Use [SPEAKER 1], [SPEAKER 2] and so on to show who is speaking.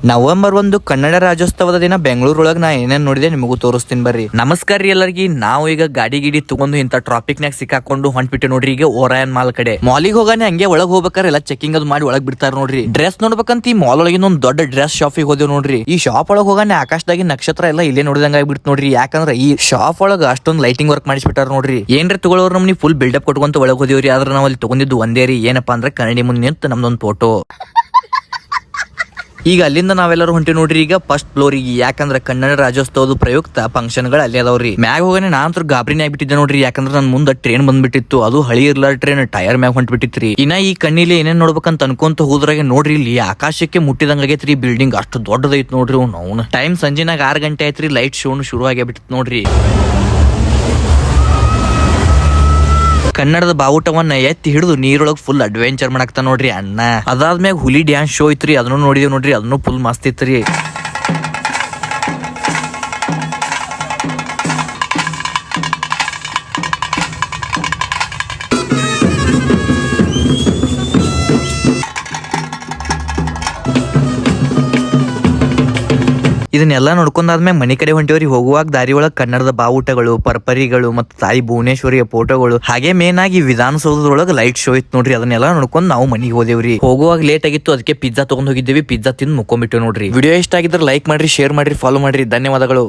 [SPEAKER 1] November 1 Kannada ರಾಜ್ಯೋತ್ಸವದ ದಿನ ಬೆಂಗಳೂರೊಳಗೆ ನಾ ಏನೇನ್ ನೋಡಿದೆ ನಿಮಗೂ ತೋರಿಸ್ತೀನಿ ಬರ್ರಿ. ನಮಸ್ಕಾರ ರೀ ಎಲ್ಲರಿಗೆ. ನಾವು ಈಗ ಗಾಡಿ ತಗೊಂಡು ಇಂತ ಟ್ರಾಫಿಕ್ ನಾಗ ಸಿಕ್ಕಾಕೊಂಡು ಹೊಂಟ್ಬಿಟ್ಟೆ ನೋಡ್ರಿ. ಈಗ ಓರಾಯನ್ ಮಾಲ್ ಕಡೆ ಮಾಲಿಗೆ ಹೋಗಾನೆ ಹಂಗೆ ಒಳಗ್ ಹೋಗ್ಬೇಕಾರೆ ಎಲ್ಲ ಚೆಕಿಂಗ್ ಅದು ಮಾಡಿ ಒಳಗ್ ಬಿಡ್ತಾರ ನೋಡ್ರಿ. ಡ್ರೆಸ್ ನೋಡ್ಬೇಕಂತ ಈ ಮಾಲ್ ಒಳಗಿನ ಒಂದ್ ದೊಡ್ಡ ಡ್ರೆಸ್ ಶಾಪಿಗೆ ಹೋದೇವ್ ನೋಡ್ರಿ. ಈ ಶಾಪ್ ಒಳಗ್ ಹೋಗಾನೆ ಆಕಾಶದಾಗಿ ನಕ್ಷತ್ರ ಎಲ್ಲ ಇಲ್ಲೇ ನೋಡಿದಂಗ ಆಗ್ಬಿಡ್ತು ನೋಡ್ರಿ. ಯಾಕಂದ್ರೆ ಈ ಶಾಪ್ ಒಳಗ ಅಷ್ಟೊಂದು ಲೈಟಿಂಗ್ ವರ್ಕ್ ಮಾಡಿಸ್ಬಿಟ್ಟಾರ ನೋಡ್ರಿ. ಏನ್ರಿ ತಗೊಳ್ಳೋರು ನಮ್ನಿ ಫುಲ್ ಬಿಲ್ಡಪ್ ಕೊಟ್ಕೊಂತ ಒಳಗ್ ಹೋದಿವ್ರಿ. ಆದ್ರೆ ನಾವು ಅಲ್ಲಿ ತಗೊಂಡಿದ್ದು ಒಂದೇ ರೀ, ಏನಪ್ಪಾ ಅಂದ್ರೆ ಕನ್ನಡಿ ಮುಂದೆ ನಿಂತು ನಮ್ದೊಂದು ಫೋಟೋ. ಈಗ ಅಲ್ಲಿಂದ ನಾವೆಲ್ಲರೂ ಹೊಂಟಿ ನೋಡ್ರಿ. ಈಗ ಫಸ್ಟ್ ಫ್ಲೋರ್ ಗೆ, ಯಾಕಂದ್ರೆ ಕನ್ನಡ ರಾಜ್ಯೋತ್ಸವದ ಪ್ರಯುಕ್ತ ಫಂಕ್ಷನ್ ಗಳು ಅಲ್ಲಿ ಅದಾವ್ರಿ. ಮ್ಯಾಗ ಹೋಗಾನೆ ನಾನಂತರ ಗಾಬರಿನೇ ಆಗ್ಬಿಟ್ಟಿದ್ದೆ ನೋಡ್ರಿ. ಯಾಕಂದ್ರೆ ನನ್ ಮುಂದೆ ಟ್ರೈನ್ ಬಂದ್ಬಿಟ್ಟಿತ್ತು. ಅದು ಹಳಿ ಇರ್ಲಾರ ಟ್ರೈನ್ ಟೈರ್ ಮ್ಯಾಗ ಹೊಂಟ್ಬಿಟ್ಟಿತ್ರಿ. ಇನ್ನ ಈ ಕಣ್ಣಿಲಿ ಏನೇನ್ ನೋಡ್ಬೇಕಂತ ಅನ್ಕೊಂತ ಹೋದ್ರಾಗೆ ನೋಡ್ರಿ ಇಲ್ಲಿ ಆಕಾಶಕ್ಕೆ ಮುಟ್ಟಿದಂಗ ಆಗೈತ್ರಿ. ಬಿಲ್ಡಿಂಗ್ ಅಷ್ಟು ದೊಡ್ಡದೈತ್ ನೋಡ್ರಿ. ಅವ್ನು ಟೈಮ್ ಸಂಜೆನಾಗ 6 ಗಂಟೆ ಆಯ್ತ್ರಿ. ಲೈಟ್ ಶೋನು ಶುರು ಆಗ್ಬಿಟ್ಟಿತ್ತು ನೋಡ್ರಿ. ಕನ್ನಡದ ಬಾವುಟವನ್ನ ಎತ್ತಿ ಹಿಡಿದು ನೀರೊಳಗ್ ಫುಲ್ ಅಡ್ವೆಂಚರ್ ಮಾಡಾಕ್ತ ನೋಡ್ರಿ ಅಣ್ಣ. ಅದಾದ್ಮ್ಯಾಗ ಹುಲಿ ಡ್ಯಾನ್ಸ್ ಶೋ ಐತ್ರಿ, ಅದನ್ನು ನೋಡಿದೇವ್ ನೋಡ್ರಿ. ಅದನ್ನು ಫುಲ್ ಮಸ್ತ್ ಇತ್ರಿ. ಇದನ್ನೆಲ್ಲ ನೋಡ್ಕೊಂಡಾದ್ಮೇಲೆ ಮನೆ ಕಡೆ ಹೊಂಟಿವ್ರಿ. ಹೋಗುವಾಗ ದಾರಿ ಒಳಗ್ ಕನ್ನಡದ ಬಾವುಟಗಳು, ಪರ್ಪರಿಗಳು ಮತ್ತು ತಾಯಿ ಭುವನೇಶ್ವರಿಯ ಫೋಟೋಗಳು, ಹಾಗೆ ಮೇನ್ ಆಗಿ ವಿಧಾನಸೌಧದೊಳಗ ಲೈಟ್ ಶೋ ಇತ್ತು ನೋಡ್ರಿ. ಅದನ್ನೆಲ್ಲ ನೋಡ್ಕೊಂಡ್ ನಾವು ಮನೆಗೆ ಹೋದೇವ್ರಿ. ಹೋಗುವಾಗ ಲೇಟ್ ಆಗಿತ್ತು, ಅದಕ್ಕೆ ಪಿಜ್ಜಾ ತಗೊಂಡ್ ಹೋಗಿದ್ದೀವಿ. ಪಿಜ್ಜಾ ತಿಂದು ಮುಕ್ಕೊಂಡ್ಬಿಟ್ಟು ನೋಡ್ರಿ. ವಿಡಿಯೋ ಇಷ್ಟ ಆಗಿದ್ರೆ ಲೈಕ್ ಮಾಡ್ರಿ, ಶೇರ್ ಮಾಡ್ರಿ, ಫಾಲೋ ಮಾಡ್ರಿ. ಧನ್ಯವಾದಗಳು.